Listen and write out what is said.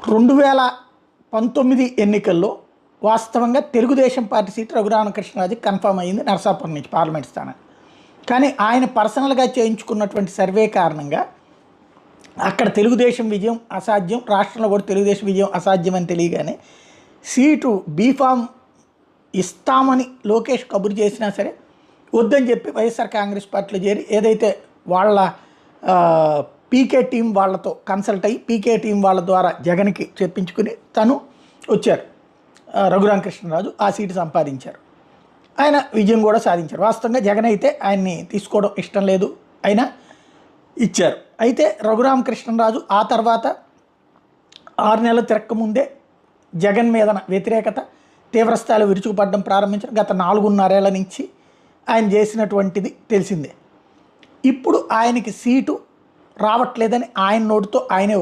2019 ఎన్నికల్లో వాస్తవంగా Telugu Desam party seat Raghurama Krishna Raju confirm అయ్యింది నరసాపురం నుంచి పార్లమెంట్ స్థానం. కానీ ఆయన పర్సనల్గా చేయించుకున్నటువంటి సర్వే కారణంగా అక్కడ తెలుగుదేశం విజయం అసాధ్యం, రాష్ట్రంలో కూడా తెలుగుదేశం విజయం అసాధ్యం అని తెలియగానే సీటు బీఫామ్ ఇస్తామని లోకేష్ కబురు చేసినా సరే వద్దని చెప్పి వైఎస్ఆర్ కాంగ్రెస్ పార్టీలో చేరి ఏదైతే వాళ్ళ పీకే టీం వాళ్ళతో కన్సల్ట్ అయ్యి పీకే టీం వాళ్ళ ద్వారా జగన్కి చెప్పించుకుని తను వచ్చారు. రఘురామకృష్ణరాజు ఆ సీటు సంపాదించారు. ఆయన విజయం కూడా సాధించారు. వాస్తవంగా జగన్ అయితే ఆయన్ని తీసుకోవడం ఇష్టం లేదు, అయినా ఇచ్చారు. అయితే రఘురామకృష్ణరాజు ఆ తర్వాత 6 నెలలు తిరక్కముందే జగన్ మీద వ్యతిరేకత తీవ్రస్థాయిలో విరుచుకుపడడం ప్రారంభించారు. గత 4.5 ఏళ్ల నుంచి ఆయన చేసినటువంటిది తెలిసిందే. ఇప్పుడు ఆయనకి సీటు రావట్లేదని ఆయన నోటితో ఆయనే